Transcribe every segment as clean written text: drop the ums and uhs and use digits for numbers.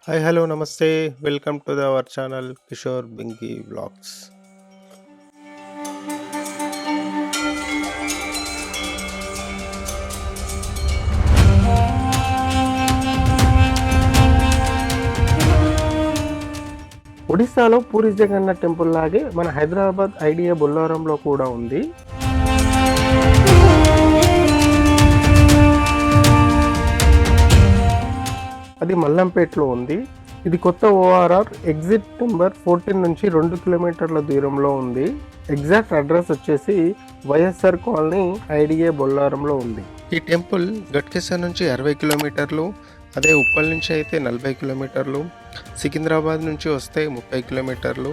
Hi, hello, namaste. Welcome to our channel Kishore Bingi Vlogs. ఒడిస్సాలో Puri Jagannath temple లాగే మన Hyderabad idea బొల్లారంలో కూడా ఉంది. అది మల్లంపేటలో ఉంది. ఇది కొత్త ఓఆర్ఆర్ ఎగ్జిట్ నెంబర్ 14 నుంచి 2 కిలోమీటర్ల దూరంలో ఉంది. ఎగ్జాక్ట్ అడ్రస్ వచ్చేసి వైఎస్ఆర్ కాలనీ ఐడియా బొల్లారంలో ఉంది. ఈ టెంపుల్ గట్కేసర్ నుంచి 60 కిలోమీటర్లు, అదే ఉప్పల్ నుంచి అయితే 40 కిలోమీటర్లు, సికింద్రాబాద్ నుంచి వస్తే 30 కిలోమీటర్లు,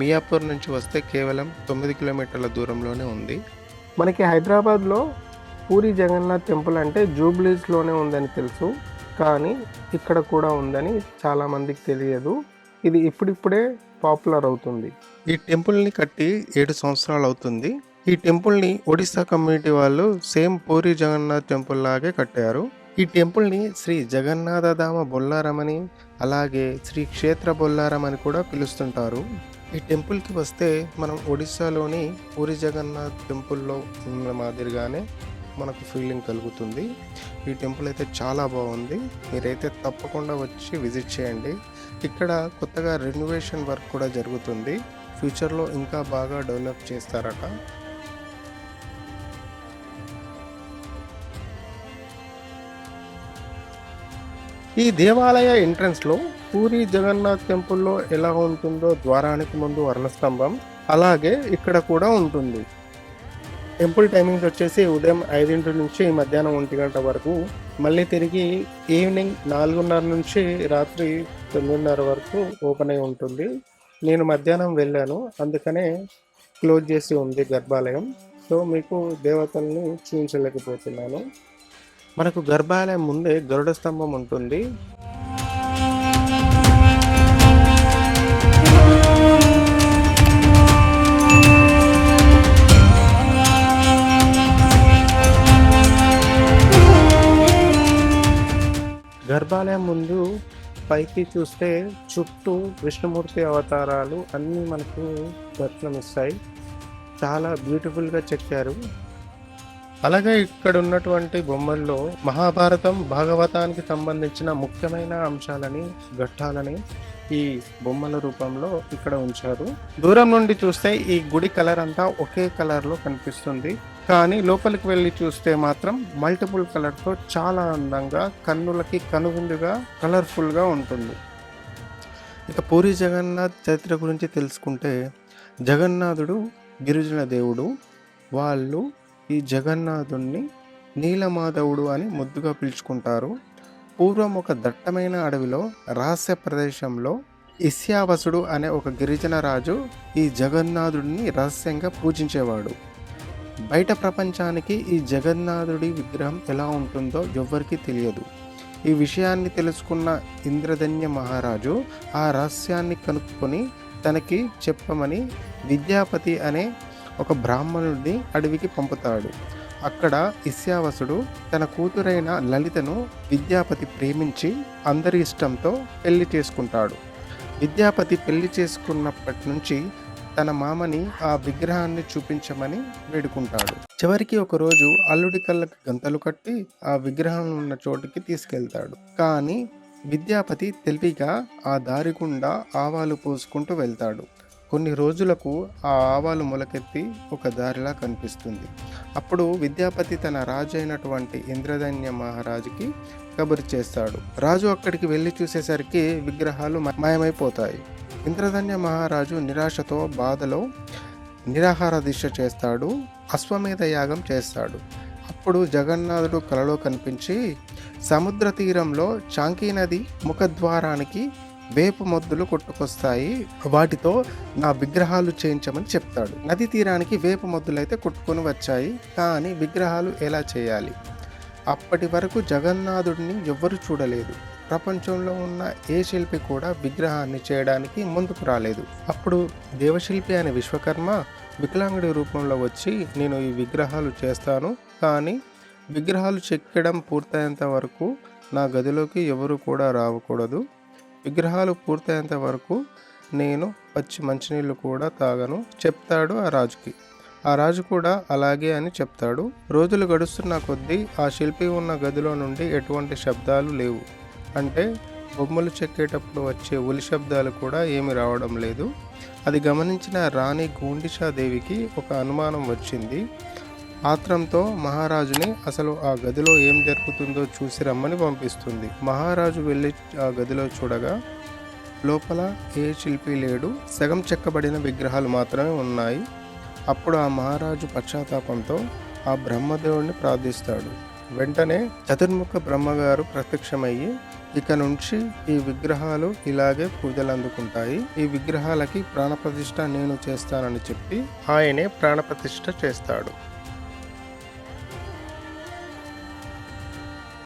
మియాపూర్ నుంచి వస్తే కేవలం 9 కిలోమీటర్ల దూరంలోనే ఉంది. మనకి హైదరాబాద్లో పూరి జగన్నాథ్ టెంపుల్ అంటే జూబ్లీస్లోనే ఉందని తెలుసు, కానీ ఇక్కడ కూడా ఉందని చాలామందికి తెలియదు. ఇది ఇప్పుడిప్పుడే పాపులర్ అవుతుంది. ఈ టెంపుల్ని కట్టి 7 సంవత్సరాలు అవుతుంది. ఈ టెంపుల్ని ఒడిస్సా కమ్యూనిటీ వాళ్ళు సేమ్ పూరి జగన్నాథ్ టెంపుల్ లాగే కట్టారు. ఈ టెంపుల్ని శ్రీ జగన్నాథధామ బొల్లారం అని, అలాగే శ్రీ క్షేత్ర బొల్లారం అని కూడా పిలుస్తుంటారు. ఈ టెంపుల్కి వస్తే మనం ఒడిస్సాలోని పూరి జగన్నాథ్ టెంపుల్లో ఉన్న మాదిరిగానే మనకు ఫీలింగ్ కలుగుతుంది. ఈ టెంపుల్ అయితే చాలా బాగుంది. మీరైతే తప్పకుండా వచ్చి విజిట్ చేయండి. ఇక్కడ కొత్తగా రెనోవేషన్ వర్క్ కూడా జరుగుతుంది. ఫ్యూచర్లో ఇంకా బాగా డెవలప్ చేస్తారట. ఈ దేవాలయ ఎంట్రన్స్లో పూరి జగన్నాథ్ టెంపుల్లో ఎలా ఉంటుందో ద్వారానికి ముందు వర్ణస్తంభం అలాగే ఇక్కడ కూడా ఉంటుంది. టెంపుల్ టైమింగ్స్ వచ్చేసి ఉదయం 5 నుంచి మధ్యాహ్నం 1 గంట వరకు, మళ్ళీ తిరిగి ఈవినింగ్ 4:30 నుంచి రాత్రి 9:30 వరకు ఓపెన్ అయి ఉంటుంది. నేను మధ్యాహ్నం వెళ్ళాను, అందుకనే క్లోజ్ చేసి ఉంది గర్భాలయం. సో మీకు దేవతల్ని చూపించలేకపోతున్నాను. మనకు గర్భాలయం ముందే గరుడ స్తంభం ఉంటుంది. గర్భాలయం ముందు పైకి చూస్తే చుట్టూ విష్ణుమూర్తి అవతారాలు అన్నీ మనకు దర్శనమిస్తాయి. చాలా బ్యూటిఫుల్గా చెక్కారు. అలాగే ఇక్కడ ఉన్నటువంటి బొమ్మల్లో మహాభారతం, భాగవతానికి సంబంధించిన ముఖ్యమైన అంశాలని, ఘట్టాలని ఈ బొమ్మల రూపంలో ఇక్కడ ఉంచారు. దూరం నుండి చూస్తే ఈ గుడి కలర్ అంతా ఒకే కలర్లో కనిపిస్తుంది, కానీ లోపలికి వెళ్ళి చూస్తే మాత్రం మల్టిపుల్ కలర్తో చాలా అందంగా, కన్నులకి కనువిందుగా, కలర్ఫుల్గా ఉంటుంది. ఇక పూరి జగన్నాథ్ చరిత్ర గురించి తెలుసుకుంటే, జగన్నాథుడు గిరిజన దేవుడు. వాళ్ళు ఈ జగన్నాథుణ్ణి నీలమాధవుడు అని ముద్దుగా పిలుచుకుంటారు. పూర్వం ఒక దట్టమైన అడవిలో రహస్య ప్రదేశంలో ఇస్యావసుడు అనే ఒక గిరిజన రాజు ఈ జగన్నాథుడిని రహస్యంగా పూజించేవాడు. బయట ప్రపంచానికి ఈ జగన్నాథుడి విగ్రహం ఎలా ఉంటుందో ఎవ్వరికీ తెలియదు. ఈ విషయాన్ని తెలుసుకున్న ఇంద్రధన్య మహారాజు ఆ రహస్యాన్ని కనుక్కొని తనకి చెప్పమని విద్యాపతి అనే ఒక బ్రాహ్మణుడిని అడవికి పంపుతాడు. అక్కడ ఇస్యావసుడు తన కూతురైన లలితను విద్యాపతి ప్రేమించి అందరి ఇష్టంతో పెళ్లి చేసుకుంటాడు. విద్యాపతి పెళ్లి చేసుకున్నప్పటి నుంచి తన మామని ఆ విగ్రహాన్ని చూపించమని వేడుకుంటాడు. చివరికి ఒకరోజు అల్లుడి కళ్ళకి గంతలు కట్టి ఆ విగ్రహం ఉన్న చోటుకి తీసుకెళ్తాడు. కానీ విద్యాపతి తెలివిగా ఆ దారి గుండా ఆవాలు పోసుకుంటూ వెళ్తాడు. కొన్ని రోజులకు ఆ ఆవాలు మొలకెత్తి ఒక దారిలా కనిపిస్తుంది. అప్పుడు విద్యాపతి తన రాజు అయినటువంటి ఇంద్రధన్య మహారాజుకి కబురు చేస్తాడు. రాజు అక్కడికి వెళ్ళి చూసేసరికి విగ్రహాలు మాయమైపోతాయి. ఇంద్రధన్య మహారాజు నిరాశతో, బాధలో నిరాహార దీక్ష చేస్తాడు. అశ్వమేధ యాగం చేస్తాడు. అప్పుడు జగన్నాథుడు కలలో కనిపించి సముద్ర తీరంలో చాంకీ నది ముఖద్వారానికి వేప మొద్దులు కొట్టుకొస్తాయి, వాటితో నా విగ్రహాలు చేయించమని చెప్తాడు. నది తీరానికి వేప మొద్దులైతే కొట్టుకొని వచ్చాయి, కానీ విగ్రహాలు ఎలా చేయాలి? అప్పటి వరకు జగన్నాథుడిని ఎవ్వరు చూడలేదు. ప్రపంచంలో ఉన్న ఏ శిల్పి కూడా విగ్రహాన్ని చేయడానికి ముందుకు రాలేదు. అప్పుడు దేవశిల్పి అనే విశ్వకర్మ వికలాంగుడి రూపంలో వచ్చి, నేను ఈ విగ్రహాలు చేస్తాను, కానీ విగ్రహాలు చెక్కడం పూర్తయ్యేంత వరకు నా గదిలోకి ఎవరు కూడా రావకూడదు. విగ్రహాలు పూర్తయ్యేంత వరకు నేను పచ్చి మంచినీళ్ళు కూడా తాగను చెప్తాడు ఆ రాజుకి. ఆ రాజు కూడా అలాగే అని చెప్తాడు. రోజులు గడుస్తున్న కొద్దీ ఆ శిల్పి ఉన్న గదిలో నుండి ఎటువంటి శబ్దాలు లేవు. అంటే బొమ్మలు చెక్కేటప్పుడు వచ్చే ఉలి శబ్దాలు కూడా ఏమి రావడం లేదు. అది గమనించిన రాణి గూండిషాదేవికి ఒక అనుమానం వచ్చింది. ఆత్రంతో మహారాజుని అసలు ఆ గదిలో ఏం జరుగుతుందో చూసి రమ్మని పంపిస్తుంది. మహారాజు వెళ్ళి ఆ గదిలో చూడగా లోపల ఏ శిల్పి లేడు, సగం చెక్కబడిన విగ్రహాలు మాత్రమే ఉన్నాయి. అప్పుడు ఆ మహారాజు పశ్చాత్తాపంతో ఆ బ్రహ్మదేవుడిని ప్రార్థిస్తాడు. వెంటనే చతుర్ముఖ బ్రహ్మగారు ప్రత్యక్షమయ్యి, ఇక నుంచి ఈ విగ్రహాలు ఇలాగే పూజలు అందుకుంటాయి, ఈ విగ్రహాలకి ప్రాణప్రతిష్ఠ నేను చేస్తానని చెప్పి ఆయనే ప్రాణప్రతిష్ఠ చేస్తాడు.